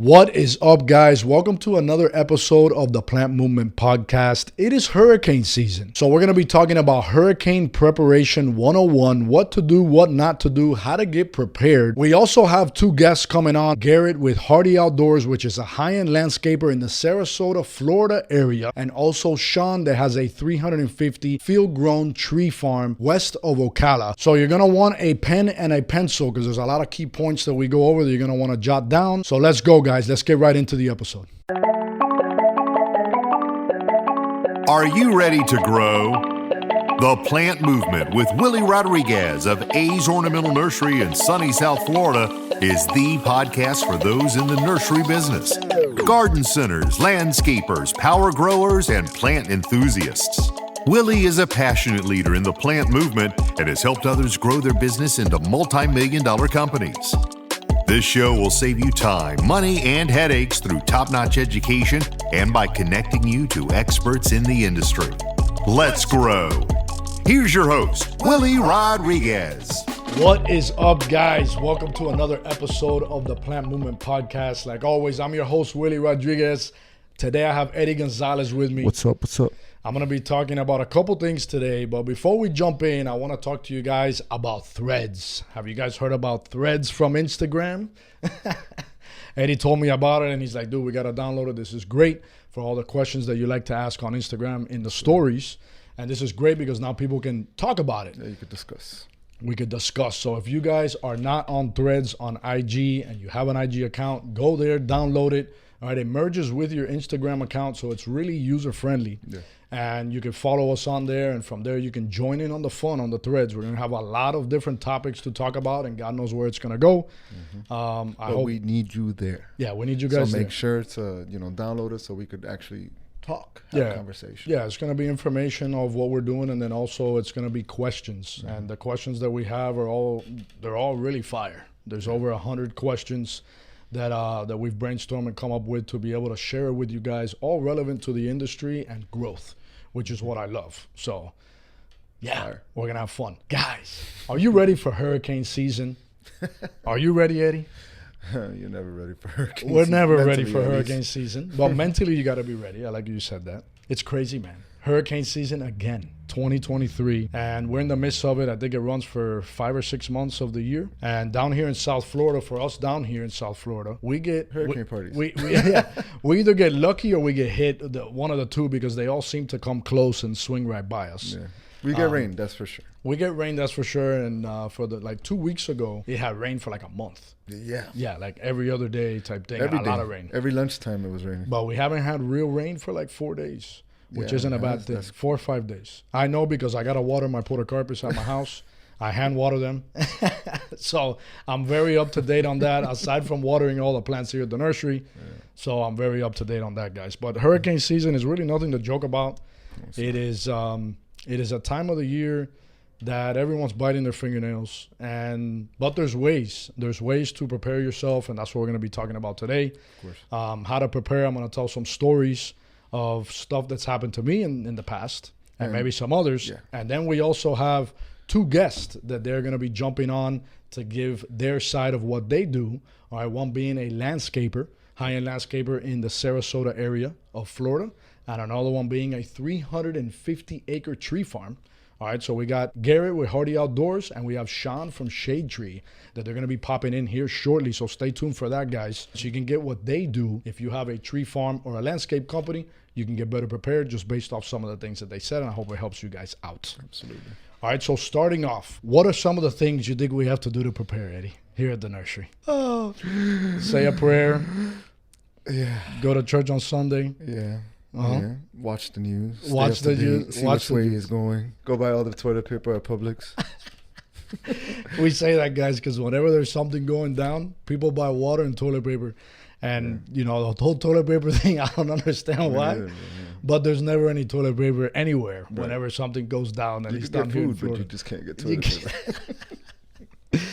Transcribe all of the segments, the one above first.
What is up, guys? Welcome to another episode of the Plant Movement Podcast. It is hurricane season, so we're going to be talking about hurricane preparation 101, what to do, what not to do, how to get prepared. We also have two guests coming on, Garrett with Hardy Outdoors, which is a high-end landscaper in the Sarasota, Florida area, and also Shaun that has a 350 field-grown tree farm west of Ocala. So you're going to want a pen and a pencil because there's a lot of key points that we go over that you're going to want to jot down. So let's go, guys. Let's get right into the episode. Are you ready to grow? The Plant Movement with Willie Rodriguez of A's Ornamental Nursery in sunny South Florida is the podcast for those in the nursery business. Garden centers, landscapers, power growers, and plant enthusiasts. Willie is a passionate leader in the plant movement and has helped others grow their business into multi-million-dollar companies. This show will save you time, money, and headaches through top-notch education and by connecting you to experts in the industry. Let's grow. Here's your host, Willie Rodriguez. What is up, guys? Welcome to another episode of the Plant Movement Podcast. Like always, I'm your host, Willie Rodriguez. Today, I have Eddie Gonzalez with me. What's up? I'm going to be talking about a couple things today, but before we jump in, I want to talk to you guys about Threads. Have you guys heard about Threads from Instagram? Eddie told me about it, and he's like, dude, we got to download it. This is great for all the questions that you like to ask on Instagram in the stories. And this is great because now people can talk about it. Yeah, you could discuss. We could discuss. So if you guys are not on Threads on IG and you have an IG account, go there, download it. All right, it merges with your Instagram account, so it's really user-friendly. Yeah. And you can follow us on there, and from there you can join in on the fun on the Threads. We're going to have a lot of different topics to talk about, and God knows where it's going to go. Mm-hmm. I hope we need you there. Yeah, we need you guys so make there. Sure to download it so we could actually talk, have a conversation. Yeah, it's going to be information of what we're doing, and then also it's going to be questions. Mm-hmm. And the questions that we have they're all really fire. There's over 100 questions that we've brainstormed and come up with to be able to share it with you guys, all relevant to the industry and growth, which is what I love. So, yeah, we're going to have fun. Guys, are you ready for hurricane season? Are you ready, Eddie? You're never ready for hurricane season. We're never ready for hurricane season. But mentally, you got to be ready. I like you said that. It's crazy, man. Hurricane season again, 2023. And we're in the midst of it. I think it runs for 5 or 6 months of the year. And down here in South Florida, for us down here in South Florida, we get hurricane parties. We either get lucky or we get hit, one of the two, because they all seem to come close and swing right by us. Yeah. We get rain, that's for sure. We get rain, that's for sure. And for 2 weeks ago, it had rain for like a month. Yeah. Yeah, like every other day type thing. Every a day. lot of rain. Every lunchtime it was raining. But we haven't had real rain for like 4 days. Which isn't a bad thing. 4 or 5 days. I know because I got to water my porta carpets at my house. I hand water them. So I'm very up to date on that, aside from watering all the plants here at the nursery. Yeah. So I'm very up to date on that, guys. But hurricane season is really nothing to joke about. It is a time of the year that everyone's biting their fingernails. But there's ways. There's ways to prepare yourself, and that's what we're going to be talking about today. Of course. How to prepare. I'm going to tell some stories of stuff that's happened to me in the past and maybe some others. Yeah. And then we also have two guests that they're going to be jumping on to give their side of what they do. All right, one being a landscaper, high-end landscaper in the Sarasota area of Florida, and another one being a 350-acre tree farm. All right, so we got Garrett with Hardy Outdoors, and we have Shaun from Shade Tree that they're going to be popping in here shortly. So stay tuned for that, guys. So you can get what they do. If you have a tree farm or a landscape company, you can get better prepared just based off some of the things that they said, and I hope it helps you guys out. Absolutely. All right, so starting off, what are some of the things you think we have to do to prepare, Eddie, here at the nursery? Oh, say a prayer. Yeah. Go to church on Sunday. Yeah. Uh-huh. Yeah. Watch the news. Watch the news. See which way it's going. Go buy all the toilet paper at Publix. We say that, guys, because whenever there's something going down, people buy water and toilet paper. And, the whole toilet paper thing, I don't understand why. Yeah. But there's never any toilet paper anywhere whenever something goes down. And you it's can down get here in food, Florida. but you just can't get toilet paper.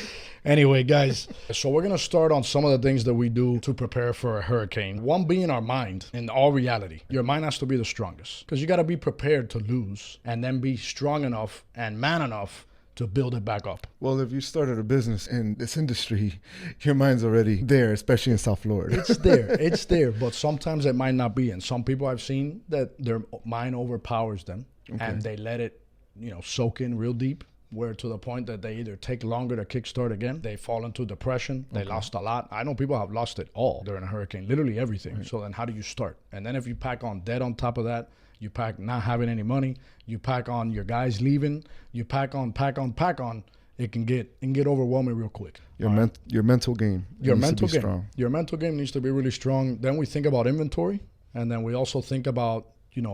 Anyway, guys, so we're going to start on some of the things that we do to prepare for a hurricane. One being our mind in all reality. Your mind has to be the strongest because you got to be prepared to lose and then be strong enough and man enough to build it back up. Well, if you started a business in this industry, your mind's already there, especially in South Florida. It's there, but sometimes it might not be. And some people I've seen that their mind overpowers them, and they let it, soak in real deep, where to the point that they either take longer to kickstart again, they fall into depression, they lost a lot. I know people have lost it all during a hurricane, literally everything. So then how do you start? And then if you pack on debt on top of that, you pack not having any money, you pack on your guys leaving, you pack on, it can get overwhelming real quick. Your mental game needs to be strong. Your mental game needs to be really strong. Then we think about inventory, and then we also think about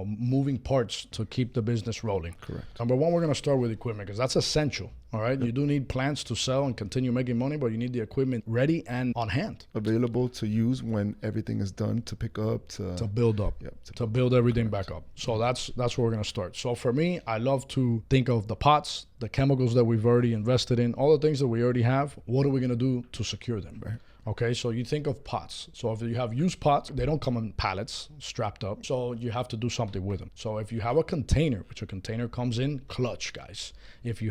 moving parts to keep the business rolling. Correct. Number one, we're going to start with equipment because that's essential. All right. Yep. You do need plants to sell and continue making money, but you need the equipment ready and on hand. Available to use when everything is done, to pick up, to build up, to build everything back up. So that's where we're going to start. So for me, I love to think of the pots, the chemicals that we've already invested in, all the things that we already have. What are we going to do to secure them? Right. Okay, so you think of pots. So if you have used pots, they don't come in pallets strapped up. So you have to do something with them. So if you have a container, which a container comes in clutch, guys. If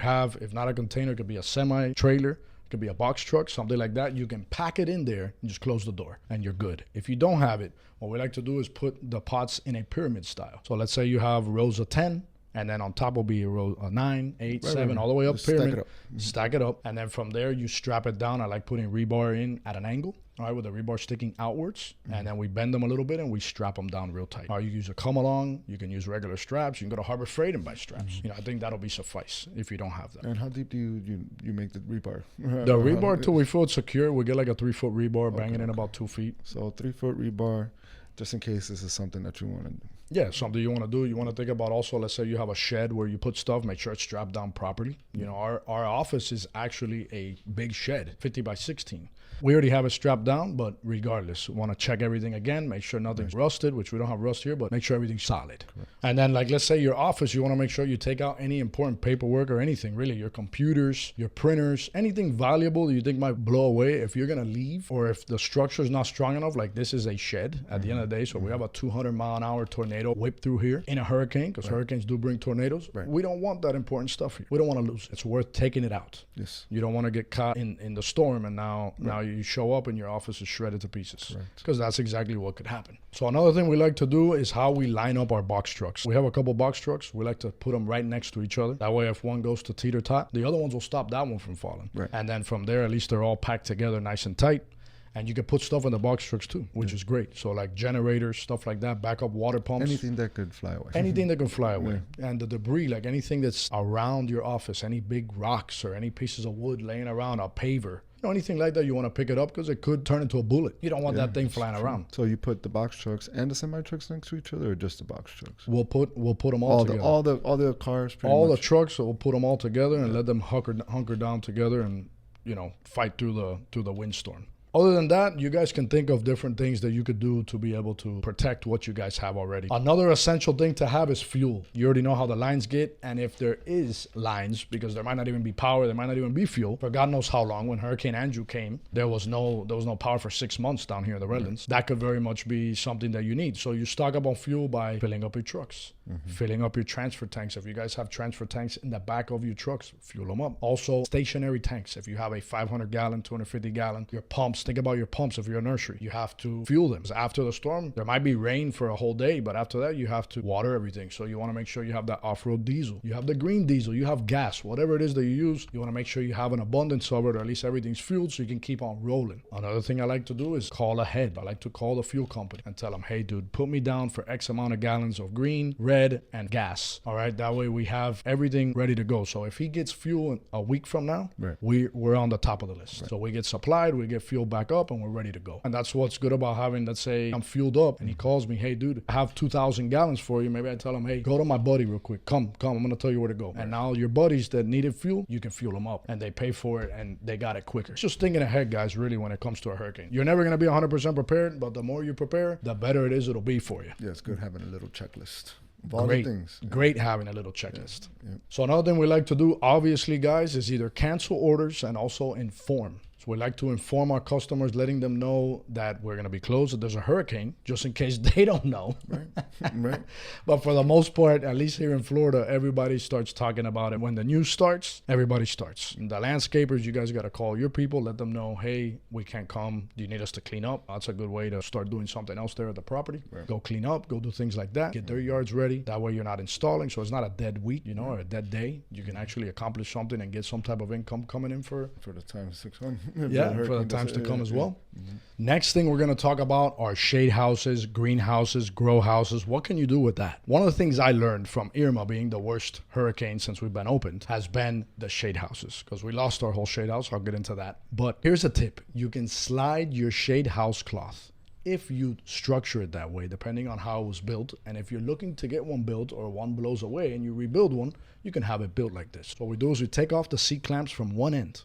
not a container, it could be a semi-trailer, it could be a box truck, something like that. You can pack it in there and just close the door and you're good. If you don't have it, what we like to do is put the pots in a pyramid style. So let's say you have rows of 10. And then on top will be a row of 9, 8, 7, all the way up pyramid. Stack it up. And then from there, you strap it down. I like putting rebar in at an angle, all right, with the rebar sticking outwards. And then we bend them a little bit and we strap them down real tight. Or you use a come along. You can use regular straps. You can go to Harbor Freight and buy straps. I think that'll be suffice if you don't have that. And how deep do you make the rebar? The rebar, till we feel it's secure, we get like a 3-foot rebar, bang it in about 2 feet. So 3-foot rebar, just in case this is something that you want to do. Yeah, something you want to do. You want to think about also, let's say you have a shed where you put stuff, make sure it's strapped down properly. Our office is actually a big shed, 50 by 16. We already have it strapped down, but regardless, we want to check everything again, make sure nothing's rusted, which we don't have rust here, but make sure everything's solid. Correct. And then, like, let's say your office, you want to make sure you take out any important paperwork or anything, really, your computers, your printers, anything valuable that you think might blow away. If you're going to leave, or if the structure is not strong enough, like this is a shed at the end of the day, so we have a 200-mile-an-hour tornado whip through here in a hurricane, because hurricanes do bring tornadoes. Right. We don't want that important stuff here. We don't want to lose it. It's worth taking it out. Yes. You don't want to get caught in the storm, and now you show up and your office is shredded to pieces, because that's exactly what could happen. So another thing we like to do is how we line up our box trucks. We have a couple box trucks. We like to put them right next to each other. That way, if one goes to teeter-tot, the other ones will stop that one from falling. Right. And then from there, at least they're all packed together nice and tight. And you can put stuff in the box trucks too, which is great. So like generators, stuff like that, backup water pumps. Anything that could fly away. Anything that can fly away. Yeah. And the debris, like anything that's around your office, any big rocks or any pieces of wood laying around, a paver, anything like that, you want to pick it up because it could turn into a bullet. You don't want that thing flying around. So you put the box trucks and the semi trucks next to each other, or just the box trucks? We'll put them all together. All the cars. All the trucks. So we'll put them all together and let them hunker down together and fight through the windstorm. Other than that, you guys can think of different things that you could do to be able to protect what you guys have already. Another essential thing to have is fuel. You already know how the lines get, and if there is lines, because there might not even be power, there might not even be fuel, for God knows how long. When Hurricane Andrew came, there was no power for 6 months down here in the Redlands. That could very much be something that you need. So you stock up on fuel by filling up your trucks, filling up your transfer tanks. If you guys have transfer tanks in the back of your trucks, fuel them up. Also, stationary tanks. If you have a 500-gallon, 250-gallon, your pumps. Think about your pumps if you're a nursery. You have to fuel them. After the storm, there might be rain for a whole day, but after that, you have to water everything. So you want to make sure you have that off-road diesel. You have the green diesel. You have gas. Whatever it is that you use, you want to make sure you have an abundance of it, or at least everything's fueled so you can keep on rolling. Another thing I like to do is call ahead. I like to call the fuel company and tell them, hey, dude, put me down for X amount of gallons of green, red, and gas. All right? That way we have everything ready to go. So if he gets fuel a week from now, we're on the top of the list. So we get supplied, we get fuel back up, and we're ready to go. And that's what's good about having, let's say I'm fueled up and he calls me, hey dude, I have 2,000 gallons for you. Maybe I tell him, hey, go to my buddy real quick. Come, I'm going to tell you where to go. And now your buddies that needed fuel, you can fuel them up and they pay for it and they got it quicker. It's just thinking ahead, guys, really, when it comes to a hurricane. You're never going to be 100% prepared, but the more you prepare, the better it is it'll be for you. Yeah, it's good having a little checklist. Great having a little checklist. Yeah. So another thing we like to do, obviously, guys, is either cancel orders and also inform. So we like to inform our customers, letting them know that we're going to be closed, that there's a hurricane, just in case they don't know. Right. But for the most part, at least here in Florida, everybody starts talking about it. When the news starts, everybody starts. And the landscapers, you guys got to call your people, let them know, hey, we can't come. Do you need us to clean up? That's a good way to start doing something else there at the property. Right. Go clean up, go do things like that, get their yards ready. That way you're not installing, so it's not a dead week, or a dead day. You can actually accomplish something and get some type of income coming in for the times 600. Yeah, for the times to come as well. Mm-hmm. Next thing we're going to talk about are shade houses, greenhouses, grow houses. What can you do with that? One of the things I learned from Irma being the worst hurricane since we've been opened has been the shade houses, because we lost our whole shade house. I'll get into that. But here's a tip. You can slide your shade house cloth if you structure it that way, depending on how it was built. And if you're looking to get one built or one blows away and you rebuild one, you can have it built like this. So what we do is we take off the C-clamps from one end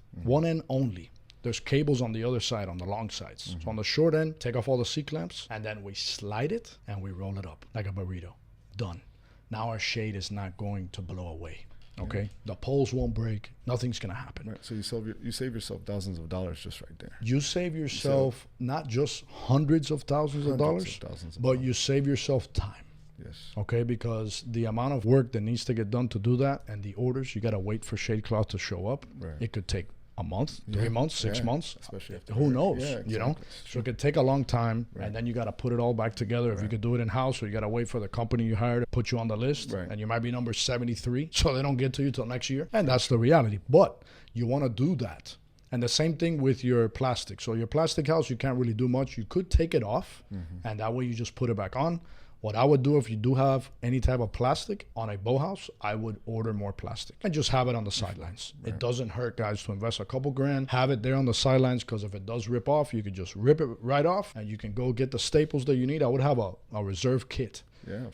only. There's cables on the other side, on the long sides. So on the short end, take off all the C-clamps, and then we slide it and we roll it up like a burrito. Done. Now our shade is not going to blow away. Okay, the poles won't break. Nothing's gonna happen. Right. So you save yourself thousands of dollars just right there. You save yourself not just hundreds of thousands of dollars, but you save yourself time. Yes. Okay, because the amount of work that needs to get done to do that, and the orders, you gotta wait for shade cloth to show up. Right. It could take a month, 3 months, 6 months. Especially after who knows? exactly. So it could take a long time, and then you got to put it all back together. If you could do it in house, or you got to wait for the company you hired to put you on the list, and you might be number 73, so they don't get to you till next year. And that's the reality. But you want to do that. And the same thing with your plastic. So your plastic house, you can't really do much. You could take it off, and that way you just put it back on. What I would do if you do have any type of plastic on a bow house, I would order more plastic and just have it on the sidelines. It doesn't hurt, guys, to invest a couple grand, have it there on the sidelines, because if it does rip off, you could just rip it right off and you can go get the staples that you need. I would have a reserve kit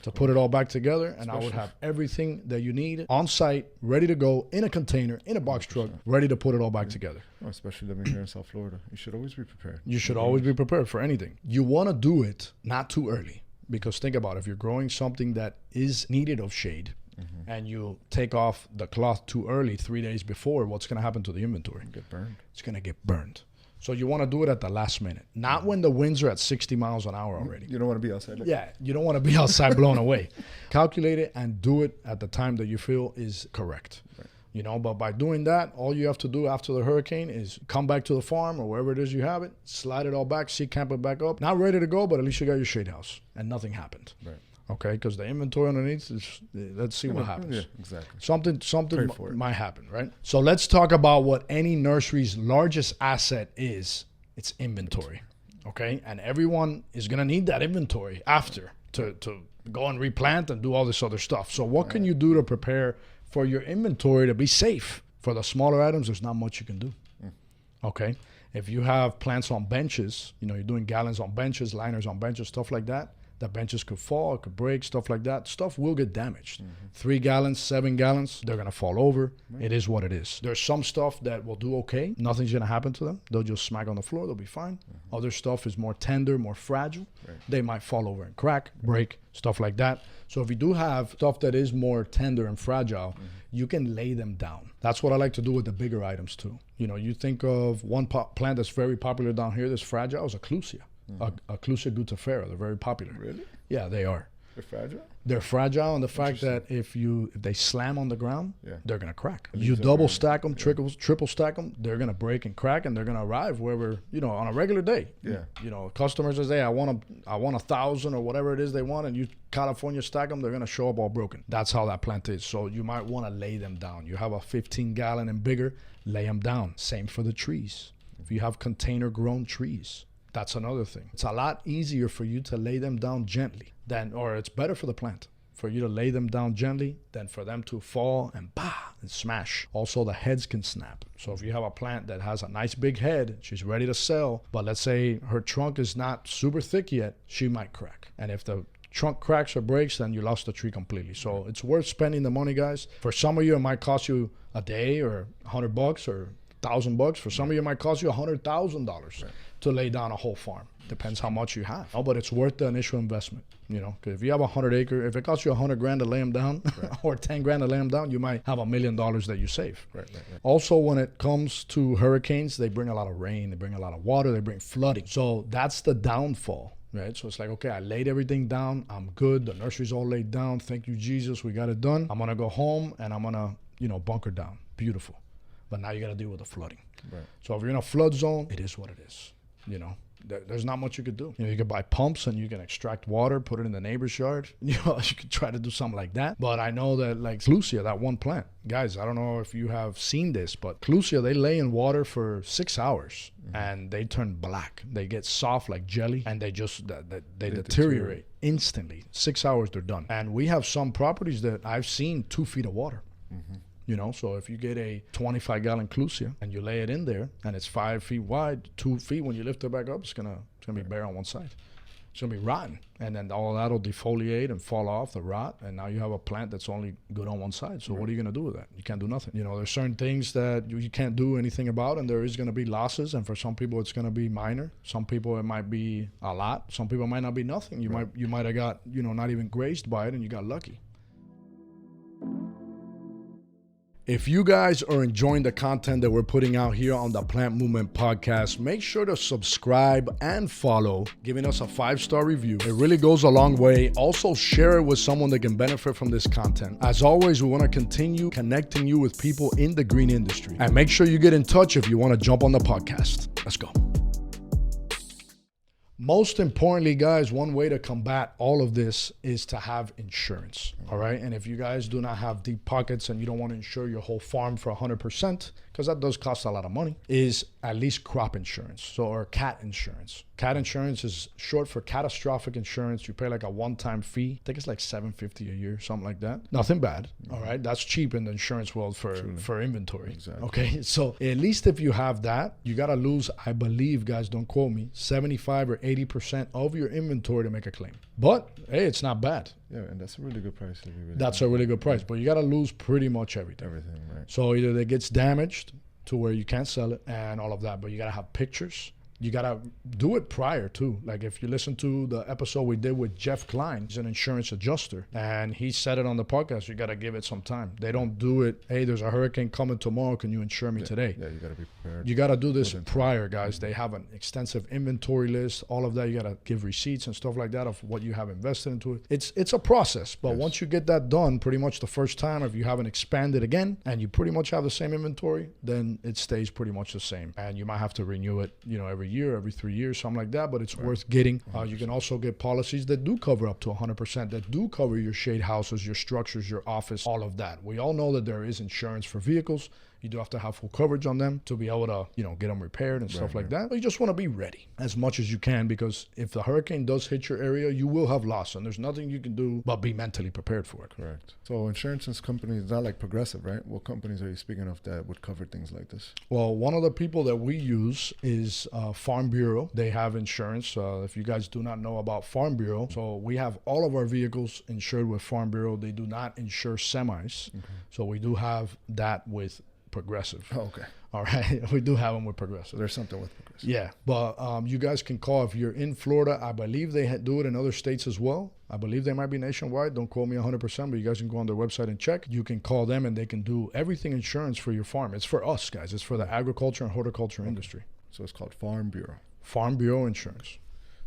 to put it all back together, and I would have everything that you need on site, ready to go, in a container, in a box truck, ready to put it all back together. Oh, especially living here in South Florida. You should always be prepared. You should always be prepared for anything. You want to do it not too early. Because think about it, if you're growing something that is needed of shade and you take off the cloth too early 3 days before, what's going to happen to the inventory? Get burned. It's going to get burned. So you want to do it at the last minute, not when the winds are at 60 miles an hour already. You don't want to be outside. You don't want to be outside blown away. Calculate it and do it at the time that you feel is correct. Right. But by doing that, all you have to do after the hurricane is come back to the farm or wherever it is you have it, slide it all back, camp it back up. Not ready to go, but at least you got your shade house and nothing happened. Right. Okay, because the inventory underneath is, let's see what happens. Yeah, exactly. Something might happen, right? So let's talk about what any nursery's largest asset is. It's inventory, okay? And everyone is going to need that inventory after to go and replant and do all this other stuff. So what can you do to prepare for your inventory to be safe? For the smaller items, there's not much you can do. Okay, if you have plants on benches, you're doing gallons on benches, liners on benches, stuff like that. The benches could fall, it could break, stuff like that. Stuff will get damaged. 3 gallons, 7 gallons, they're gonna fall over. It is what it is. There's some stuff that will do okay. Nothing's gonna happen to them. They'll just smack on the floor, they'll be fine. Other stuff is more tender, more fragile. They might fall over and crack, break, stuff like that. So if you do have stuff that is more tender and fragile, you can lay them down. That's what I like to do with the bigger items too. You think of one plant that's very popular down here that's fragile is a clusia. Clusia gutafera. They're very popular. Really? Yeah, they are. They're fragile? They're fragile in the fact that if they slam on the ground, they're going to crack. You double stack them, triple stack them, they're going to break and crack, and they're going to arrive wherever, on a regular day. Yeah. Customers say, I want 1,000 or whatever it is they want, and you California stack them, they're going to show up all broken. That's how that plant is. So you might want to lay them down. You have a 15-gallon and bigger, lay them down. Same for the trees. If you have container-grown trees, that's another thing. It's a lot easier for you to lay them down gently or it's better for the plant for you to lay them down gently than for them to fall and and smash. Also, the heads can snap. So if you have a plant that has a nice big head, she's ready to sell, but let's say her trunk is not super thick yet, she might crack. And if the trunk cracks or breaks, then you lost the tree completely. So it's worth spending the money, guys. For some of you, it might cost you a day or $100 or $1,000. For some of you, it might cost you $100,000 to lay down a whole farm. Depends how much you have. Oh, but it's worth the initial investment, you know, because if you have 100 acre, if it costs you 100 grand to lay them down or 10 grand to lay them down, you might have $1 million that you save. Right. Also, when it comes to hurricanes, they bring a lot of rain, they bring a lot of water, they bring flooding. So that's the downfall. Right, so it's like, okay, I laid everything down. I'm good. The nursery's all laid down. Thank you, Jesus. We got it done. I'm gonna go home and I'm gonna, bunker down. Beautiful. But now you got to deal with the flooding. Right. So if you're in a flood zone, it is what it is. There's not much you could do. You can buy pumps and you can extract water, put it in the neighbor's yard. You could try to do something like that. But I know that like Clusia, that one plant, guys, I don't know if you have seen this, but Clusia, they lay in water for 6 hours and they turn black. They get soft like jelly and they deteriorate instantly. 6 hours, they're done. And we have some properties that I've seen 2 feet of water. So if you get a 25-gallon Clusia and you lay it in there and it's 5 feet wide, 2 feet, when you lift it back up, it's gonna be bare on one side. It's gonna be rotten, and then all that'll defoliate and fall off the rot, and now you have a plant that's only good on one side. So what are you gonna do with that? You can't do nothing. There's certain things that you can't do anything about, and there is gonna be losses. And for some people, it's gonna be minor. Some people, it might be a lot. Some people, it might not be nothing. You might have got not even grazed by it, and you got lucky. If you guys are enjoying the content that we're putting out here on the Plant Movement Podcast, make sure to subscribe and follow, giving us a 5-star review. It really goes a long way. Also, share it with someone that can benefit from this content. As always, we want to continue connecting you with people in the green industry. And make sure you get in touch if you want to jump on the podcast. Let's go. Most importantly, guys, one way to combat all of this is to have insurance, all right? And if you guys do not have deep pockets and you don't want to insure your whole farm for 100%, because that does cost a lot of money, is at least crop insurance, or cat insurance. Cat insurance is short for catastrophic insurance. You pay like a one-time fee. I think it's like $750 a year, something like that. Nothing bad, all right? That's cheap in the insurance world for inventory. Exactly. Okay, so at least if you have that, you got to lose, I believe, guys, don't quote me, 75 or 80% of your inventory to make a claim. But, hey, it's not bad. Yeah, and that's a really good price. That's a really good price, but you got to lose pretty much everything. Everything, right. So either it gets damaged to where you can't sell it and all of that, but you got to have pictures. You got to do it prior too. Like if you listen to the episode we did with Jeff Klein, he's an insurance adjuster, and he said it on the podcast, you got to give it some time. They don't do it, hey, there's a hurricane coming tomorrow, can you insure me today? Yeah, you got to be prepared. You got to do this prior, guys. They have an extensive inventory list, all of that. You got to give receipts and stuff like that of what you have invested into it. It's a process, but once you get that done, pretty much the first time, if you haven't expanded again and you pretty much have the same inventory, then it stays pretty much the same. And you might have to renew it, every year, every 3 years, something like that, but it's worth getting. You can also get policies that do cover up to 100%, that do cover your shade houses, your structures, your office, all of that. We all know that there is insurance for vehicles. You do have to have full coverage on them to be able to, get them repaired and stuff like that. But you just want to be ready as much as you can, because if the hurricane does hit your area, you will have loss, and there's nothing you can do but be mentally prepared for it. Correct. So insurance companies, not like Progressive, right? What companies are you speaking of that would cover things like this? Well, one of the people that we use is Farm Bureau. They have insurance. If you guys do not know about Farm Bureau, so we have all of our vehicles insured with Farm Bureau. They do not insure semis. So we do have that with Progressive. Oh, okay. All right. We do have them with Progressive. There's something with Progressive. Yeah. But you guys can call if you're in Florida. I believe they do it in other states as well. I believe they might be nationwide. Don't quote me 100%, but you guys can go on their website and check. You can call them and they can do everything insurance for your farm. It's for us, guys. It's for the agriculture and horticulture industry. So it's called Farm Bureau. Farm Bureau Insurance.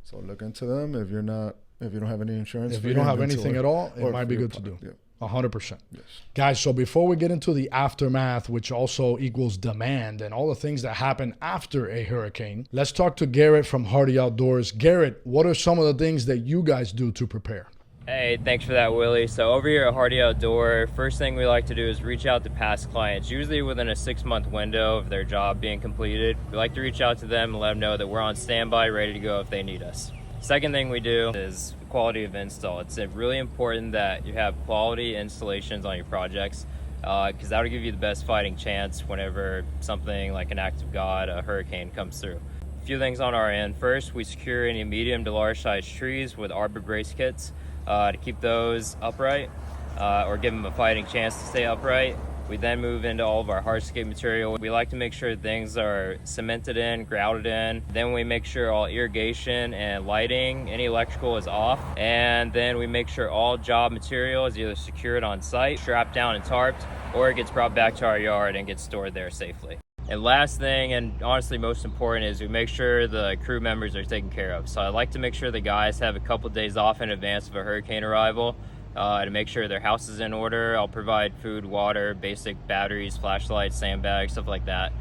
So look into them if you don't have any insurance. If you don't have anything at all, it might be good to do. Yeah. 100%. Yes. Guys, so before we get into the aftermath, which also equals demand and all the things that happen after a hurricane, let's talk to Garrett from Hardy Outdoors. Garrett, what are some of the things that you guys do to prepare? Hey, thanks for that, Willie. So over here at Hardy Outdoor, first thing we like to do is reach out to past clients, usually within a 6-month window of their job being completed. We like to reach out to them and let them know that we're on standby, ready to go if they need us. Second thing we do is quality of install. It's really important that you have quality installations on your projects, because that'll give you the best fighting chance whenever something like an act of God, a hurricane, comes through. A few things on our end. First, we secure any medium to large size trees with arbor brace kits to keep those upright or give them a fighting chance to stay upright. We then move into all of our hardscape material. We like to make sure things are cemented in, grouted in. Then we make sure all irrigation and lighting, any electrical is off. And then we make sure all job material is either secured on site, strapped down and tarped, or it gets brought back to our yard and gets stored there safely. And last thing, and honestly most important, is we make sure the crew members are taken care of. So I like to make sure the guys have a couple days off in advance of a hurricane arrival to make sure their house is in order. I'll provide food, water, basic batteries, flashlights, sandbags, stuff like that.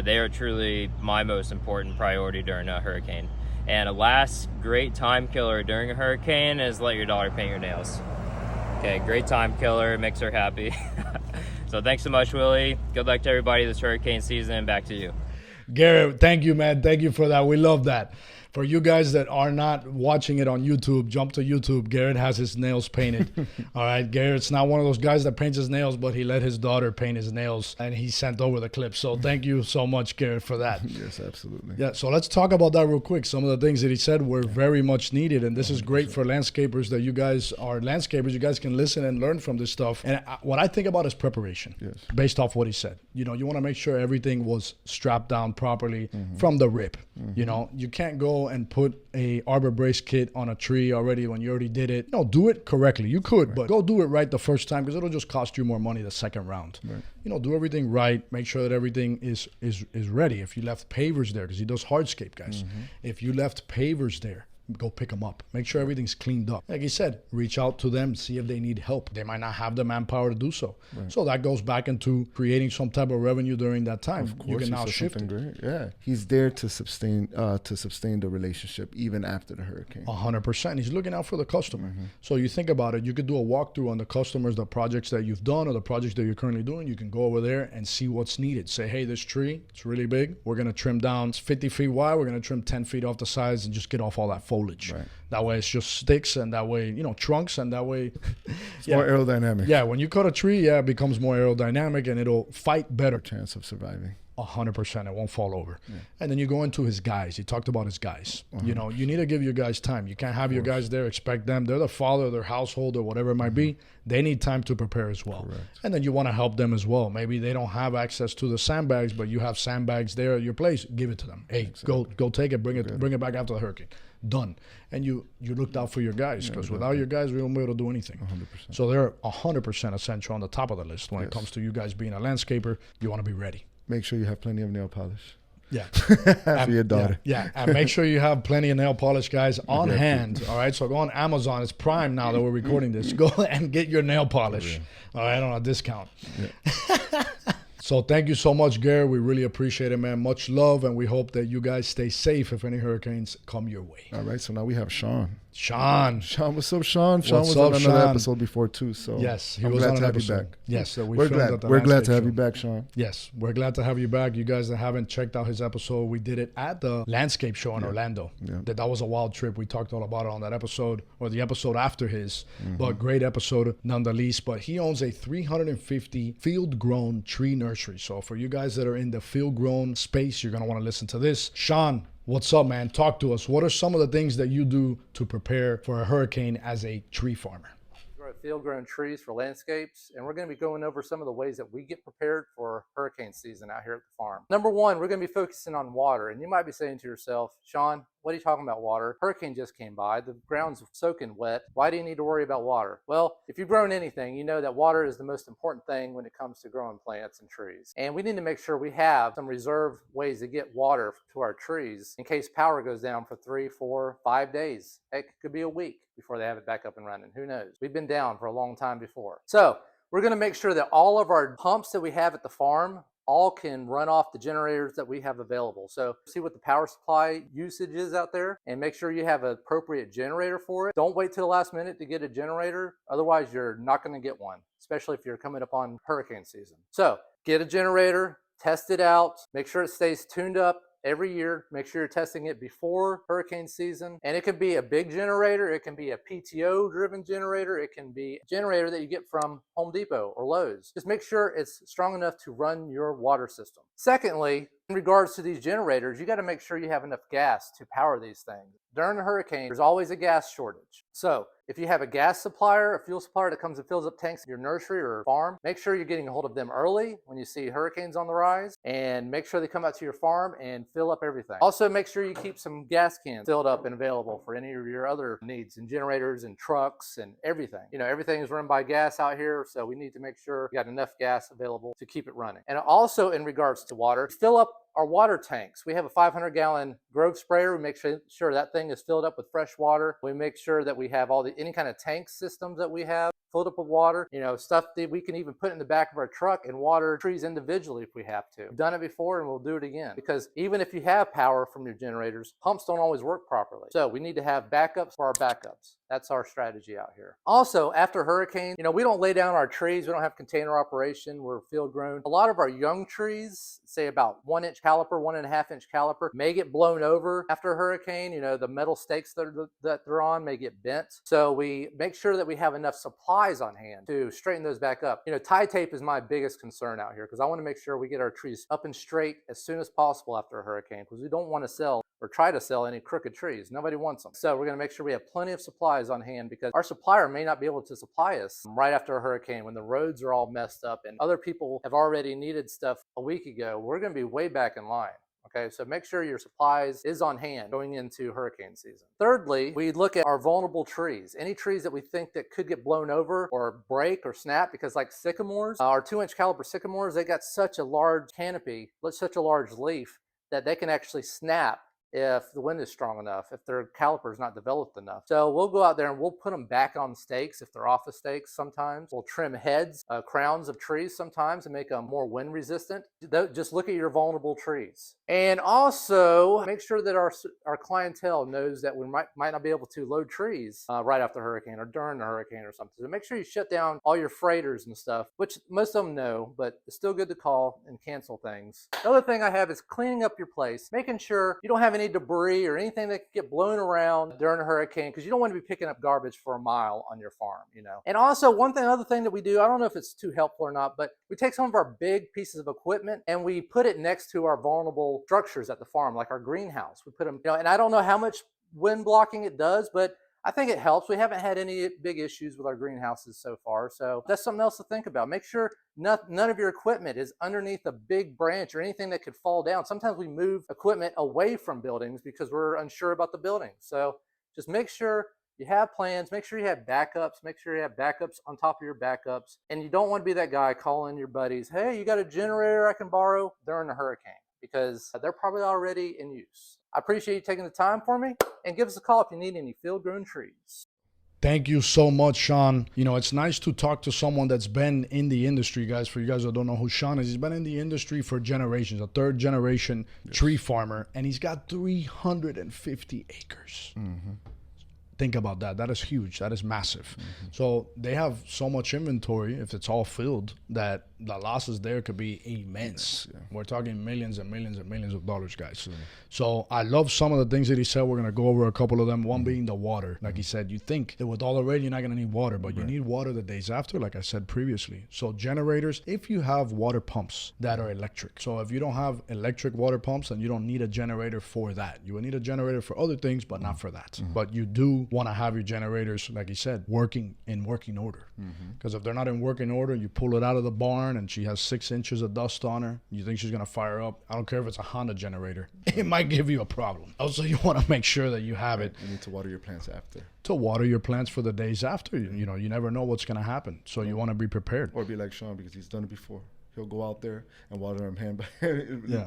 They are truly my most important priority during a hurricane. And a last great time killer during a hurricane is let your daughter paint your nails. Okay, great time killer, makes her happy. So thanks so much, Willie. Good luck to everybody this hurricane season. Back to you. Garrett, thank you, man. Thank you for that. We love that. For you guys that are not watching it on YouTube, jump to YouTube. Garrett has his nails painted. All right, Garrett's not one of those guys that paints his nails, but he let his daughter paint his nails, and he sent over the clip. So thank you so much, Garrett, for that. Yes, absolutely. Yeah, so let's talk about that real quick. Some of the things that he said were very much needed, and this is great for landscapers that you guys are landscapers. You guys can listen and learn from this stuff. And what I think about is preparation, based off what he said. You know, you want to make sure everything was strapped down properly from the rip. You know, you can't go and put a arbor brace kit on a tree already when you already did it. No, do it correctly. You could, but go do it right the first time, because it'll just cost you more money the second round. You know, do everything right. Make sure that everything is ready. If you left pavers there, because he does hardscape, guys. If you left pavers there, go pick them up. Make sure everything's cleaned up. Like he said, reach out to them, see if they need help. They might not have the manpower to do so. So that goes back into creating some type of revenue during that time. Of course, you can now shift it. Great. Yeah, he's there to sustain the relationship even after the hurricane. 100%. He's looking out for the customer. So you think about it, you could do a walkthrough on the customers, the projects that you've done or the projects that you're currently doing. You can go over there and see what's needed. Say, hey, this tree, it's really big. We're going to trim down. It's 50 feet wide. We're going to trim 10 feet off the sides and just get off all that foliage. That way it's just sticks, and that way, you know, trunks, and that way it's more aerodynamic. Yeah, when you cut a tree, it becomes more aerodynamic, and it'll fight better. Chance of surviving. 100%. It won't fall over. And then you go into his guys. He talked about his guys. You know, you need to give your guys time. You can't have your guys there, expect them. They're the father of their household or whatever it might be. They need time to prepare as well. And then you want to help them as well. Maybe they don't have access to the sandbags, but you have sandbags there at your place. Give it to them. Hey, go take it. Bring it back after the hurricane. Done. And you looked out for your guys, because without your guys, we won't be able to do anything. 100%. So they're 100% essential on the top of the list when it comes to you guys being a landscaper. You want to be ready. Make sure you have plenty of nail polish. Yeah. For your daughter. Yeah. And make sure you have plenty of nail polish, guys, on hand. All right. So go on Amazon. It's Prime now that we're recording this. Go and get your nail polish. All right. On a discount. So thank you so much, Garrett. We really appreciate it, man. Much love. And we hope that you guys stay safe if any hurricanes come your way. All right. So now we have Shaun. Shaun, what's up, Shaun? Shaun was on another episode before too, so yes, I'm glad to have you back. Yes, so we're glad to have you back, Shaun. Yes, we're glad to have you back. You guys that haven't checked out his episode, we did it at the landscape show in Orlando. That was a wild trip. We talked all about it on that episode, or the episode after his, but great episode nonetheless. But he owns a 350 field-grown tree nursery. So for you guys that are in the field-grown space, you're gonna want to listen to this. Shaun, what's up, man? Talk to us. What are some of the things that you do to prepare for a hurricane as a tree farmer? Grow field-grown trees for landscapes, and we're going to be going over some of the ways that we get prepared for hurricane season out here at the farm. Number one, we're going to be focusing on water, and you might be saying to yourself, Shaun, what are you talking about water? Hurricane just came by. The ground's soaking wet. Why do you need to worry about water? Well, if you've grown anything, you know that water is the most important thing when it comes to growing plants and trees. And we need to make sure we have some reserve ways to get water to our trees in case power goes down for 3, 4, 5 days. Heck, it could be a week before they have it back up and running. Who knows? We've been down for a long time before. So we're going to make sure that all of our pumps that we have at the farm all can run off the generators that we have available. So see what the power supply usage is out there and make sure you have an appropriate generator for it. Don't wait till the last minute to get a generator. Otherwise, you're not going to get one, especially if you're coming up on hurricane season. So get a generator, test it out, make sure it stays tuned up every year. Make sure you're testing it before hurricane season. And it can be a big generator. It can be a PTO driven generator. It can be a generator that you get from Home Depot or Lowe's. Just make sure it's strong enough to run your water system. Secondly, in regards to these generators, you got to make sure you have enough gas to power these things. During a hurricane, there's always a gas shortage. So If you have a gas supplier, a fuel supplier that comes and fills up tanks in your nursery or farm, make sure you're getting a hold of them early when you see hurricanes on the rise, and make sure they come out to your farm and fill up everything. Also, make sure you keep some gas cans filled up and available for any of your other needs and generators and trucks and everything. You know, everything is run by gas out here, so we need to make sure we got enough gas available to keep it running. And also in regards to water, fill up our water tanks. We have a 500-gallon Grove sprayer. We make sure that thing is filled up with fresh water. We make sure that we have any kind of tank systems that we have filled up with water, you know, stuff that we can even put in the back of our truck and water trees individually if we have to. We've done it before and we'll do it again, because even if you have power from your generators, pumps don't always work properly. So we need to have backups for our backups. That's our strategy out here. Also, after hurricane, you know, we don't lay down our trees. We don't have container operation. We're field grown. A lot of our young trees, say about 1-inch caliper, 1.5-inch caliper, may get blown over after a hurricane. You know, the metal stakes that they're on may get bent. So we make sure that we have enough supplies on hand to straighten those back up. You know, tie tape is my biggest concern out here, because I want to make sure we get our trees up and straight as soon as possible after a hurricane, because we don't want to sell or try to sell any crooked trees. Nobody wants them. So we're going to make sure we have plenty of supplies on hand, because our supplier may not be able to supply us right after a hurricane when the roads are all messed up and other people have already needed stuff a week ago. We're going to be way back in line. Okay, so make sure your supplies is on hand going into hurricane season. Thirdly, we look at our vulnerable trees. Any trees that we think that could get blown over or break or snap, because like sycamores, our 2-inch caliber sycamores, they got such a large canopy, such a large leaf, that they can actually snap if the wind is strong enough, if their caliper is not developed enough. So we'll go out there and we'll put them back on stakes if they're off the stakes sometimes. We'll trim heads, crowns of trees sometimes, and make them more wind resistant. Just look at your vulnerable trees. And also make sure that our clientele knows that we might not be able to load trees right after the hurricane or during the hurricane or something. So make sure you shut down all your freighters and stuff, which most of them know, but it's still good to call and cancel things. The other thing I have is cleaning up your place, making sure you don't have any debris or anything that could get blown around during a hurricane, because you don't want to be picking up garbage for a mile on your farm, you know. And also other thing that we do, I don't know if it's too helpful or not, but we take some of our big pieces of equipment and we put it next to our vulnerable structures at the farm, like our greenhouse. We put them, you know, and I don't know how much wind blocking it does, but I think it helps. We haven't had any big issues with our greenhouses so far. So that's something else to think about. Make sure none of your equipment is underneath a big branch or anything that could fall down. Sometimes we move equipment away from buildings because we're unsure about the building. So just make sure you have plans, make sure you have backups, make sure you have backups on top of your backups. And you don't want to be that guy calling your buddies, hey, you got a generator I can borrow during a hurricane, because they're probably already in use. I appreciate you taking the time for me, and give us a call if you need any field-grown trees. Thank you so much, Shaun. You know, it's nice to talk to someone that's been in the industry, guys. For you guys that don't know who Shaun is, he's been in the industry for generations, a third-generation tree farmer, and he's got 350 acres. Mm-hmm. Think about that. That is huge. That is massive. Mm-hmm. So they have so much inventory, if it's all filled, that the losses there could be immense. Yeah. We're talking millions and millions and millions of dollars, guys. Yeah. So I love some of the things that he said. We're going to go over a couple of them. One being the water. Like he said, you think that with all the rain, you're not going to need water, but you need water the days after, like I said previously. So generators, if you have water pumps that are electric. So if you don't have electric water pumps, then you don't need a generator for that. You will need a generator for other things, but not for that. Mm-hmm. But you do want to have your generators, like he said, working order. Because if they're not in working order, you pull it out of the barn and she has 6 inches of dust on her, you think she's going to fire up. I don't care if it's a Honda generator. It might give you a problem. Also, you want to make sure that you have it. You need to water your plants after. To water your plants for the days after. You know, you never know what's going to happen. So you want to be prepared. Or be like Shaun, because he's done it before. He'll go out there and water them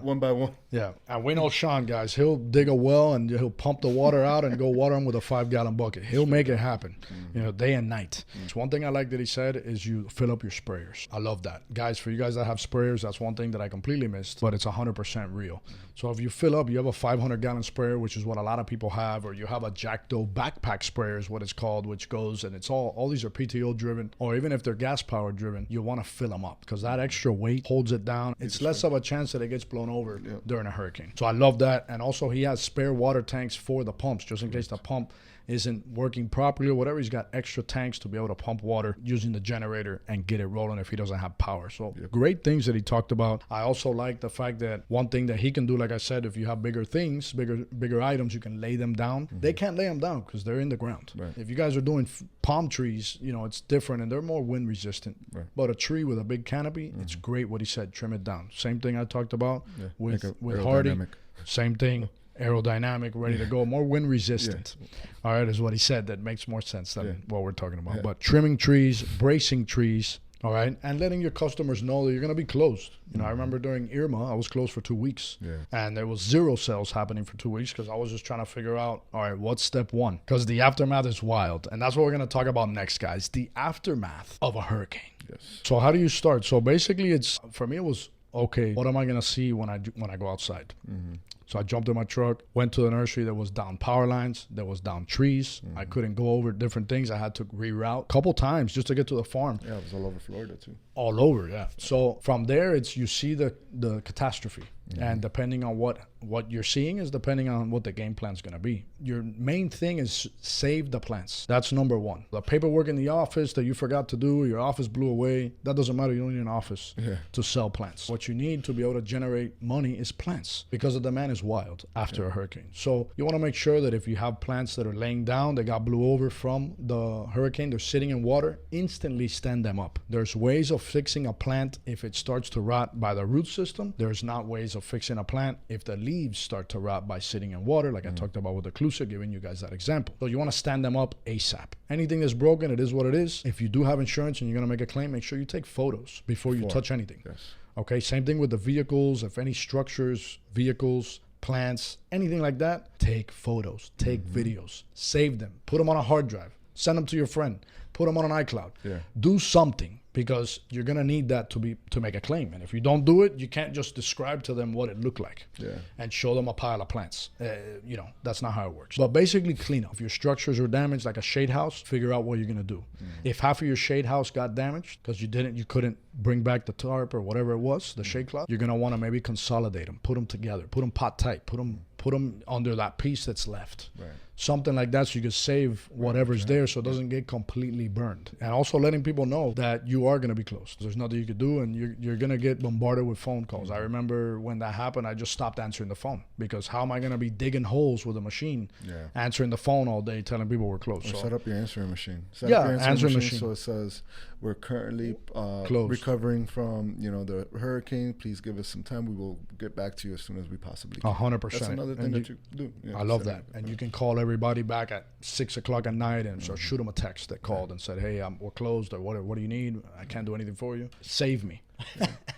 one by one. Yeah, and we know Shaun, guys. He'll dig a well and he'll pump the water out and go water them with a 5-gallon bucket. He'll make it happen, you know, day and night. So one thing I like that he said is you fill up your sprayers. I love that. Guys, for you guys that have sprayers, that's one thing that I completely missed, but it's 100% real. So if you fill up, you have a 500-gallon sprayer, which is what a lot of people have, or you have a Jackdo backpack sprayer is what it's called, which goes, and it's all these are PTO driven, or even if they're gas power driven, you want to fill them up because that extra weight holds it down. It's less of a chance that it gets blown over during a hurricane. So I love that. And also he has spare water tanks for the pumps, just in case the pump isn't working properly or whatever, he's got extra tanks to be able to pump water using the generator and get it rolling if he doesn't have power. So great things that he talked about. I also like the fact that one thing that he can do, like I said, if you have bigger things, bigger items, you can lay them down. They can't lay them down because they're in the ground. If you guys are doing palm trees, you know, it's different and they're more wind resistant. But a tree with a big canopy, it's great what he said, trim it down. Same thing I talked about with Hardy. Same thing. Aerodynamic, ready to go, more wind resistant. All right, is what he said. That makes more sense than what we're talking about. But trimming trees, bracing trees, all right, and letting your customers know that you're going to be closed. You know, I remember during Irma, I was closed for 2 weeks. And there was 0 sales happening for 2 weeks because I was just trying to figure out, all right, what's step one? Because the aftermath is wild. And that's what we're going to talk about next, guys. The aftermath of a hurricane. So how do you start? So basically, for me, it was, okay, what am I going to see when I go outside? So I jumped in my truck, went to the nursery. There was down power lines. There was down trees. I couldn't go over different things. I had to reroute a couple times just to get to the farm. Yeah, it was all over Florida too. All over, yeah. So from there, you see the catastrophe. And depending on what you're seeing is depending on what the game plan is going to be. Your main thing is save the plants. That's number one. The paperwork in the office that you forgot to do, your office blew away, that doesn't matter. You don't need an office to sell plants. What you need to be able to generate money is plants because the demand is wild after a hurricane. So you want to make sure that if you have plants that are laying down, they got blew over from the hurricane, they're sitting in water, instantly stand them up. There's ways of fixing a plant if it starts to rot by the root system. There's not ways of fixing a plant if the leaves start to rot by sitting in water, like I talked about with the Clusa, giving you guys that example. So you want to stand them up ASAP. Anything that's broken, it is what it is. If you do have insurance and you're going to make a claim, make sure you take photos before you touch anything. Okay, same thing with the vehicles. If any structures, vehicles, plants, anything like that, take photos, take videos, save them, put them on a hard drive, send them to your friend, put them on an iCloud. Do something, because you're going to need that to make a claim. And if you don't do it, you can't just describe to them what it looked like and show them a pile of plants. You know, that's not how it works. But basically clean up. If your structures are damaged, like a shade house, figure out what you're going to do. If half of your shade house got damaged because you couldn't bring back the tarp or whatever it was, the shade cloth, you're going to want to maybe consolidate them, put them together, put them pot tight, put them under that piece that's left. Something like that, so you can save whatever's there so it doesn't get completely burned. And also letting people know that you are going to be closed. There's nothing you could do, and you're going to get bombarded with phone calls. I remember when that happened, I just stopped answering the phone, because how am I going to be digging holes with a machine, answering the phone all day, telling people we're closed? Or set up your answering machine. Answering machine. So it says, we're currently recovering from the hurricane. Please give us some time. We will get back to you as soon as we possibly can. 100%. That's another thing that you do. I love that. And you can call everybody back at 6 o'clock at night and so shoot them a text that called and said, hey, we're closed, or what do you need? I can't do anything for you. Save me.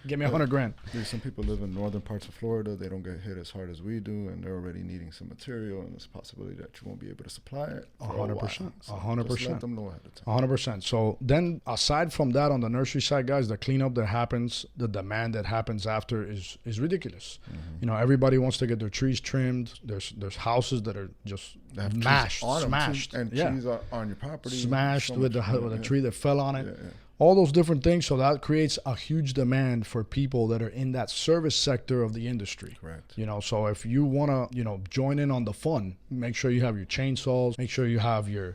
Give me $100,000. There's some people live in northern parts of Florida. They don't get hit as hard as we do, and they're already needing some material, and there's a possibility that you won't be able to supply it. 100%. So 100%. Just let them know ahead of time. 100%. So then, aside from that, on the nursery side, guys, the cleanup that happens, the demand that happens after is ridiculous. You know, everybody wants to get their trees trimmed. There's houses that are just smashed, and trees are on your property, smashed with a tree that fell on it. All those different things. So that creates a huge demand for people that are in that service sector of the industry. Correct. You know, so if you want to, join in on the fun, make sure you have your chainsaws, make sure you have your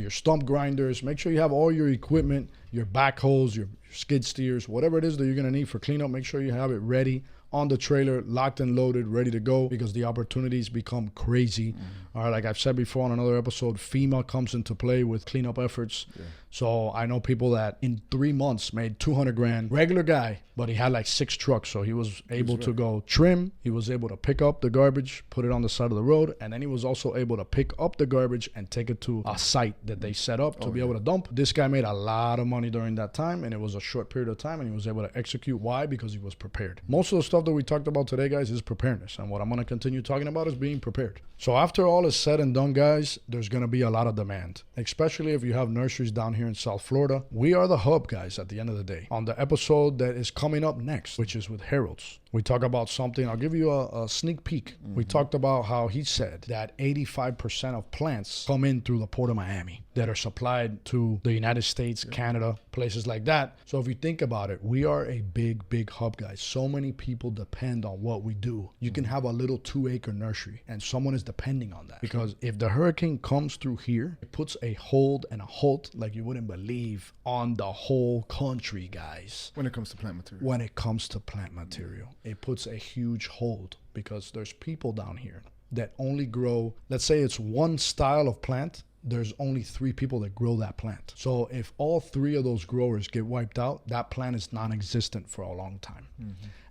stump grinders, make sure you have all your equipment, your backhoes, your skid steers, whatever it is that you're going to need for cleanup, make sure you have it ready on the trailer, locked and loaded, ready to go, because the opportunities become crazy. All right, like I've said before on another episode, FEMA comes into play with cleanup efforts. So I know people that in 3 months made $200,000. Regular guy, but he had like 6 trucks, so he was able to go trim. He was able to pick up the garbage, put it on the side of the road, and then he was also able to pick up the garbage and take it to a site that they set up to be able to dump. This guy made a lot of money during that time, and it was a short period of time, and he was able to execute. Why? Because he was prepared. Most of the stuff that we talked about today, guys, is preparedness, and what I'm going to continue talking about is being prepared. So after all is said and done, guys, there's going to be a lot of demand, especially if you have nurseries down here in South Florida. We are the hub, guys, at the end of the day. On the episode that is coming up next, which is with Harold's. We talk about something. I'll give you a sneak peek. We talked about how he said that 85% of plants come in through the Port of Miami that are supplied to the United States, Canada, places like that. So if you think about it, we are a big, big hub, guys. So many people depend on what we do. You can have a little 2-acre nursery and someone is depending on that. Because if the hurricane comes through here, it puts a hold and a halt like you wouldn't believe on the whole country, guys. When it comes to plant material. When it comes to plant material, it puts a huge hold because there's people down here that only grow, let's say it's one style of plant, there's only 3 people that grow that plant. So if all 3 of those growers get wiped out, that plant is non-existent for a long time.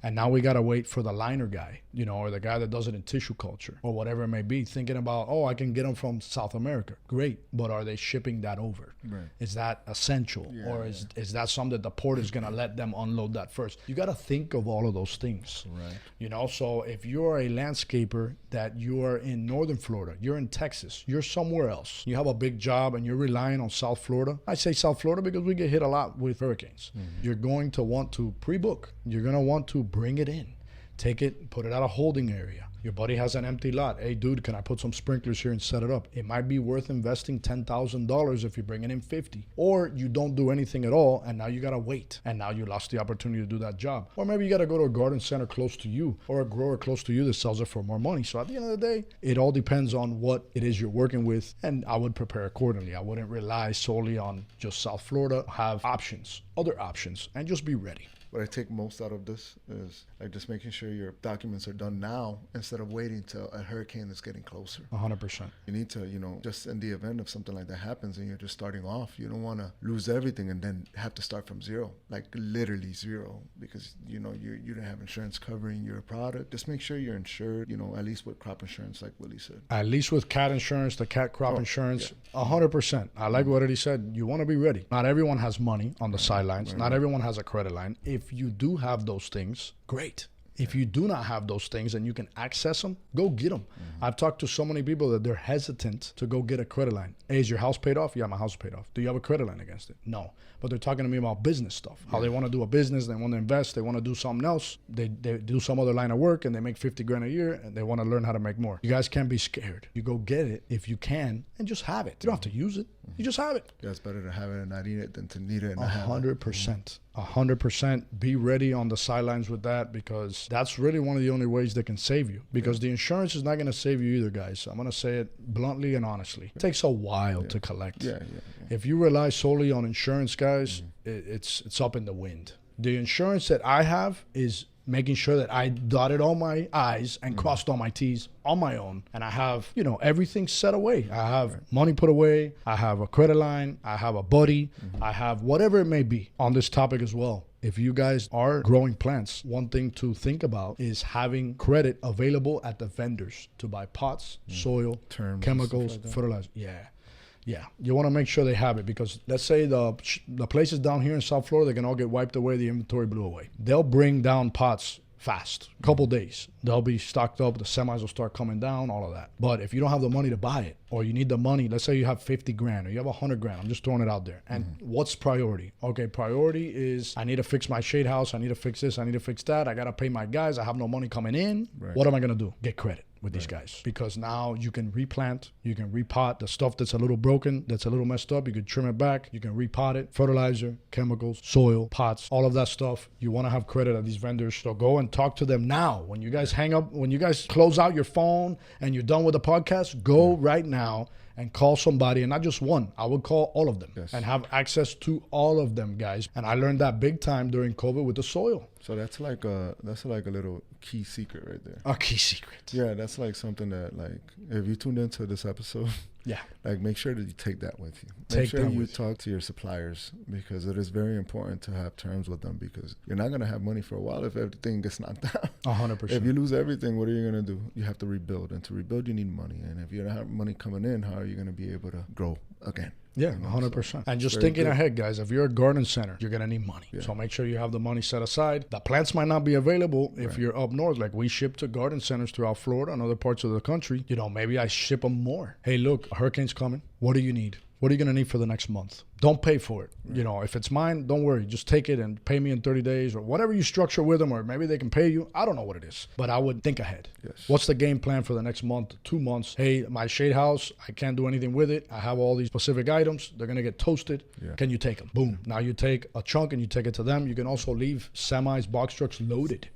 And now we got to wait for the liner guy, you know, or the guy that does it in tissue culture or whatever it may be, thinking about, oh, I can get them from South America. Great. But are they shipping that over? Right. Is that essential? Or is that something that the port is going to let them unload that first? You got to think of all of those things. Right. You know, so if you're a landscaper that you are in Northern Florida, you're in Texas, you're somewhere else, you have a big job and you're relying on South Florida. I say South Florida because we get hit a lot with hurricanes. You're going to want to pre-book. You're going to want to bring it in, take it, put it at a holding area. Your buddy has an empty lot. Hey, dude, can I put some sprinklers here and set it up? It might be worth investing $10,000 if you're bringing in 50. Or you don't do anything at all, and now you got to wait. And now you lost the opportunity to do that job. Or maybe you got to go to a garden center close to you or a grower close to you that sells it for more money. So at the end of the day, it all depends on what it is you're working with, and I would prepare accordingly. I wouldn't rely solely on just South Florida. Have options, other options, and just be ready. What I take most out of this is like just making sure your documents are done now instead of waiting till a hurricane is getting closer. 100%. You need to, you know, just in the event of something like that happens and you're just starting off, you don't want to lose everything and then have to start from zero, like literally zero, because, you know, you don't have insurance covering your product. Just make sure you're insured, you know, at least with crop insurance, like Willie said. At least with cat insurance, the cat crop insurance, 100%. I like what Eddie said. You want to be ready. Not everyone has money on the sidelines. Not everyone has a credit line. If you do have those things, great. If you do not have those things and you can access them, go get them. I've talked to so many people that they're hesitant to go get a credit line. Hey, is your house paid off? Yeah, my house is paid off. Do you have a credit line against it? No. But they're talking to me about business stuff, how they want to do a business, they want to invest, they want to do something else. They do some other line of work and they make $50,000 a year and they want to learn how to make more. You guys can't be scared. You go get it if you can and just have it. You don't have to use it. You just have it. Yeah, it's better to have it and not need it than to need it and not have it. 100%. 100%. Be ready on the sidelines with that, because that's really one of the only ways that can save you, because the insurance is not going to save you either, guys. I'm going to say it bluntly and honestly. It takes a while to collect. If you rely solely on insurance, guys, it's up in the wind. The insurance that I have is making sure that I dotted all my I's and crossed all my T's on my own. And I have, you know, everything set away. I have money put away. I have a credit line. I have a buddy. I have whatever it may be on this topic as well. If you guys are growing plants, one thing to think about is having credit available at the vendors to buy pots, soil, chemicals, fertilizer. Yeah, you want to make sure they have it, because let's say the places down here in South Florida, they can all get wiped away, the inventory blew away. They'll bring down pots fast, a couple days. They'll be stocked up, the semis will start coming down, all of that. But if you don't have the money to buy it, or you need the money, let's say you have $50,000 or you have $100,000, I'm just throwing it out there. And what's priority? Okay, priority is I need to fix my shade house, I need to fix this, I need to fix that, I got to pay my guys, I have no money coming in. What am I going to do? Get credit with these guys, because now you can replant, you can repot the stuff that's a little broken, that's a little messed up, you can trim it back, you can repot it, fertilizer, chemicals, soil, pots, all of that stuff. You want to have credit at these vendors, so go and talk to them now. When you guys hang up, when you guys close out your phone and you're done with the podcast, go right now and call somebody, and not just one. I would call all of them and have access to all of them, guys. And I learned that big time during COVID with the soil. So that's like a little key secret right there. A key secret. Yeah, that's like something that, like, if you tuned into this episode, like, make sure that you take that with you. Make sure you talk to your suppliers, because it is very important to have terms with them, because you're not going to have money for a while if everything gets knocked down. 100%. If you lose everything, what are you going to do? You have to rebuild, and to rebuild, you need money. And if you don't have money coming in, how are you going to be able to grow again? Yeah, 100%. And just thinking ahead, guys, if you're a garden center, you're going to need money. So make sure you have the money set aside. The plants might not be available if you're up north. Like, we ship to garden centers throughout Florida and other parts of the country. You know, maybe I ship them more. Hey, look, a hurricane's coming. What do you need? What are you going to need for the next month? Don't pay for it. Right. You know, if it's mine, don't worry. Just take it and pay me in 30 days or whatever you structure with them, or maybe they can pay you. I don't know what it is, but I would think ahead. Yes. What's the game plan for the next month, 2 months? Hey, my shade house, I can't do anything with it. I have all these specific items. They're going to get toasted. Yeah. Can you take them? Boom. Now you take a chunk and you take it to them. You can also leave semis, box trucks loaded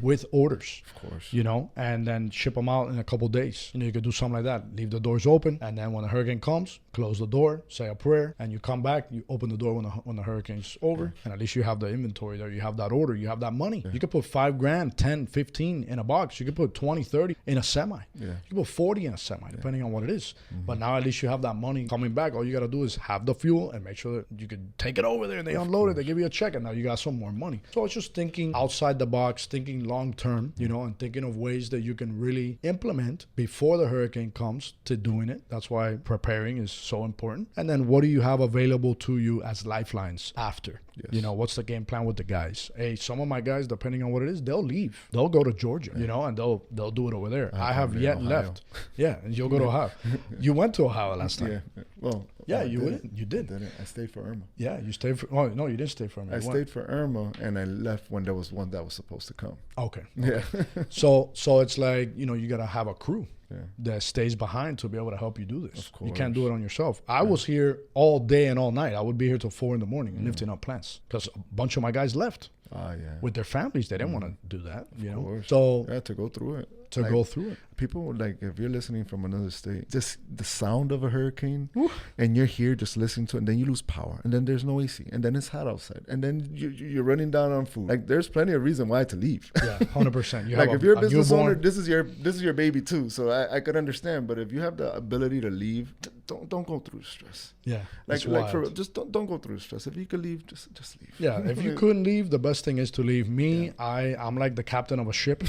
with orders. Of course. You know, and then ship them out in a couple days. You know, you could do something like that. Leave the doors open, and then when the hurricane comes, close the door, say a prayer, and you come back, you open the door when the hurricane's over, and at least you have the inventory there, you have that order, you have that money. You could put $5,000, 10, 15 in a box. You could put 20, 30 in a semi. You could put 40 in a semi, depending on what it is. But now at least you have that money coming back. All you got to do is have the fuel and make sure that you could take it over there, and they unload it, they give you a check, and now you got some more money. So it's just thinking outside the box, thinking long term, you know, and thinking of ways that you can really implement before the hurricane comes to doing it. That's why preparing is so important. And then what do you have available to you as lifelines after? Yes. You know, what's the game plan with the guys? Hey, some of my guys, depending on what it is, they'll leave. They'll go to Georgia, you know, and they'll do it over there. I have yet Ohio. Left. Yeah, and you'll go to Ohio. You went to Ohio last time. Yeah. Well, yeah, you didn't. You did. I stayed for Irma. Yeah, you stayed for. Oh no, you didn't stay for Irma. I stayed for Irma, and I left when there was one that was supposed to come. Okay. Yeah. So it's like, you know, you gotta have a crew that stays behind to be able to help you do this. Of course. You can't do it on yourself. I was here all day and all night. I would be here till 4 a.m. lifting up plants because a bunch of my guys left. With their families. They didn't want to do that, you know. So to go through it. Go through it. People, like, if you're listening from another state, just the sound of a hurricane, and you're here just listening to it, and then you lose power, and then there's no AC, and then it's hot outside, and then you're running down on food. Like, there's plenty of reason why to leave. Yeah, 100%. Like, if you're a business owner, this is your baby too. So I could understand, but if you have the ability to leave, don't go through stress. Yeah, just don't go through stress. If you could leave, just leave. Yeah, if you couldn't leave, the best thing is to leave. Me, I'm like the captain of a ship.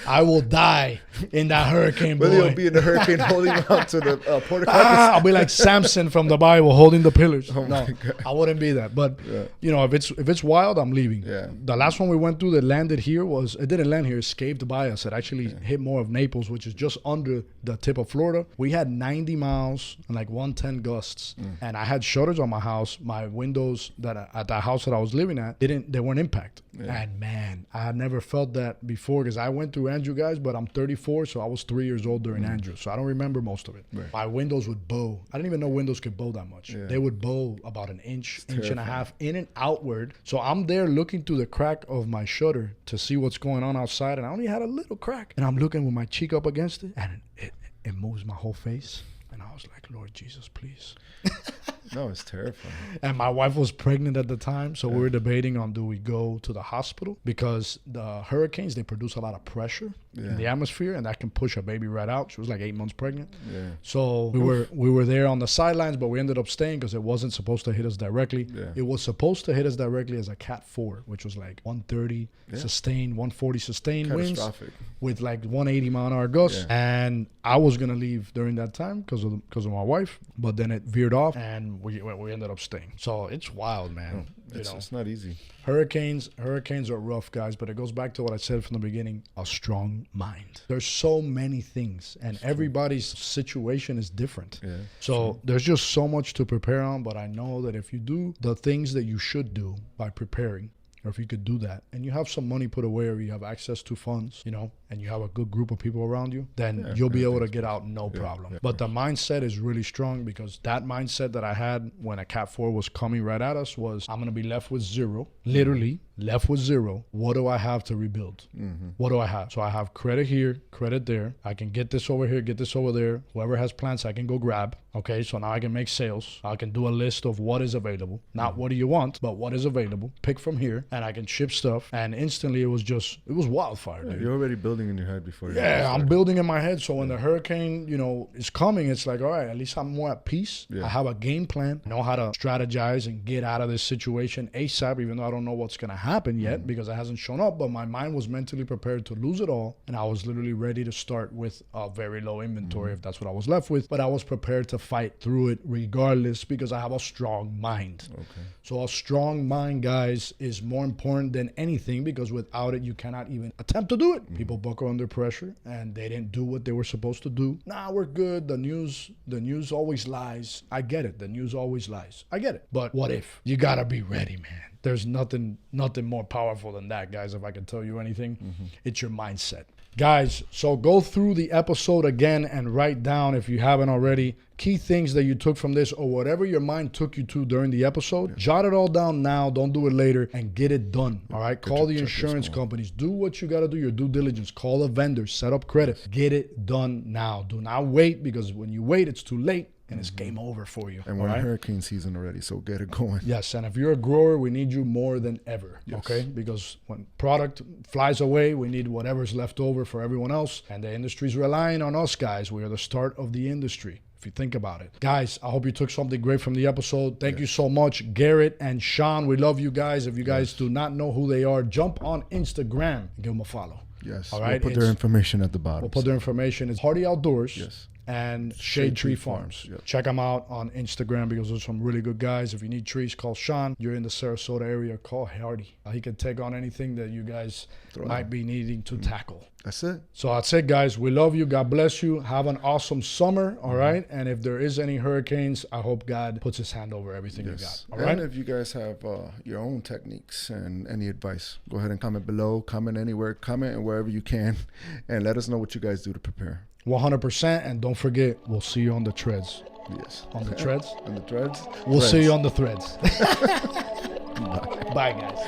I will die in that hurricane, boy. Willie will be in the hurricane holding on to the porta I'll be like Samson from the Bible holding the pillars. Oh no, God. I wouldn't be that. But, you know, if it's wild, I'm leaving. Yeah. The last one we went through that landed here it didn't land here. It escaped by us. It actually hit more of Naples, which is just under the tip of Florida. We had 90 miles and like 110 gusts. And I had shutters on my house. My windows at the house that I was living at, they weren't impacted. Yeah. And man, I had never felt that before because I went through Andrew, guys, but I'm 34, so I was 3 years old during Andrew, so I don't remember most of it. Right. My windows would bow. I didn't even know windows could bow that much. Yeah. They would bow about an inch and a half in and outward. So I'm there looking through the crack of my shutter to see what's going on outside, and I only had a little crack. And I'm looking with my cheek up against it, and it moves my whole face. And I was like, Lord Jesus, please. No, it's terrifying. And my wife was pregnant at the time, so we were debating on, do we go to the hospital? Because the hurricanes, they produce a lot of pressure in the atmosphere, and that can push a baby right out. She was like 8 months pregnant. Yeah. So we were there on the sidelines, but we ended up staying because it wasn't supposed to hit us directly. Yeah. It was supposed to hit us directly as a Cat 4, which was like 130 sustained, 140 sustained winds with like 180 mile an hour gusts. Yeah. And I was going to leave during that time because of my wife, but then it veered off, and we ended up staying. So it's wild, man. It's not easy. Hurricanes are rough, guys, but it goes back to what I said from the beginning, a strong mind. There's so many things, and everybody's situation is different. Yeah, so there's just so much to prepare on, but I know that if you do the things that you should do by preparing, or if you could do that, and you have some money put away, or you have access to funds, you know, and you have a good group of people around you, then you'll be able to get out no problem. Yeah, but the mindset is really strong, because that mindset that I had when a Cat 4 was coming right at us was, I'm going to be left with zero, literally left with zero. What do I have to rebuild? What do I have? So I have credit here, credit there. I can get this over here, get this over there. Whoever has plants, I can go grab. Okay, so now I can make sales. I can do a list of what is available. Not what do you want, but what is available. Pick from here, and I can ship stuff. And instantly it was wildfire, dude. You're already building in your head before you I'm building in my head. So when the hurricane, you know, is coming, it's like, all right, at least I'm more at peace. I have a game plan. I know how to strategize and get out of this situation ASAP, even though I don't know what's going to happen yet because it hasn't shown up. But my mind was mentally prepared to lose it all. And I was literally ready to start with a very low inventory if that's what I was left with. But I was prepared to fight through it regardless because I have a strong mind. Okay. So a strong mind, guys, is more important than anything, because without it, you cannot even attempt to do it. People buckle under pressure and they didn't do what they were supposed to do. Nah, we're good. The news always lies. I get it. The news always lies. I get it. But what if? You got to be ready, man. There's nothing more powerful than that, guys. If I can tell you anything, it's your mindset. Guys, so go through the episode again and write down, if you haven't already, key things that you took from this or whatever your mind took you to during the episode. Yeah. Jot it all down now. Don't do it later and get it done. All right. Call the insurance companies. Do what you got to do, your due diligence. Call the vendors. Set up credit. Get it done now. Do not wait, because when you wait, it's too late. And it's game over for you. And we're in hurricane season already, so get it going. Yes, and if you're a grower, we need you more than ever, okay? Because when product flies away, we need whatever's left over for everyone else. And the industry's relying on us, guys. We are the start of the industry, if you think about it. Guys, I hope you took something great from the episode. Thank you so much, Garrett and Shaun. We love you guys. If you guys do not know who they are, jump on Instagram and give them a follow. Yes, all right? We'll put their information at the bottom. We'll put their information. It's Hardy Outdoors. Yes. And Shade Tree Farms. Yep. Check them out on Instagram, because there's some really good guys. If you need trees, call Shaun. You're in the Sarasota area, call Hardy. He can take on anything that you guys might be needing to tackle. That's it. So that's it, guys. We love you. God bless you. Have an awesome summer, all right? And if there is any hurricanes, I hope God puts his hand over everything you got, all right? And if you guys have your own techniques and any advice, go ahead and comment below. Comment anywhere. Comment wherever you can. And let us know what you guys do to prepare. 100%, and don't forget, we'll see you on the treads. Yes. On the treads? On the treads? We'll see you on the threads. Bye. Bye, guys.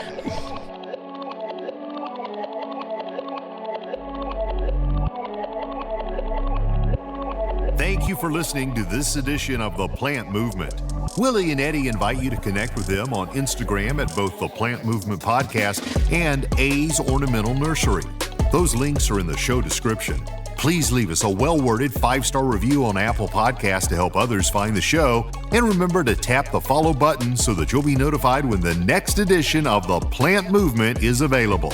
Thank you for listening to this edition of The Plant Movement. Willie and Eddie invite you to connect with them on Instagram at both The Plant Movement Podcast and A's Ornamental Nursery. Those links are in the show description. Please leave us a well-worded 5-star review on Apple Podcasts to help others find the show. And remember to tap the follow button so that you'll be notified when the next edition of The Plant Movement is available.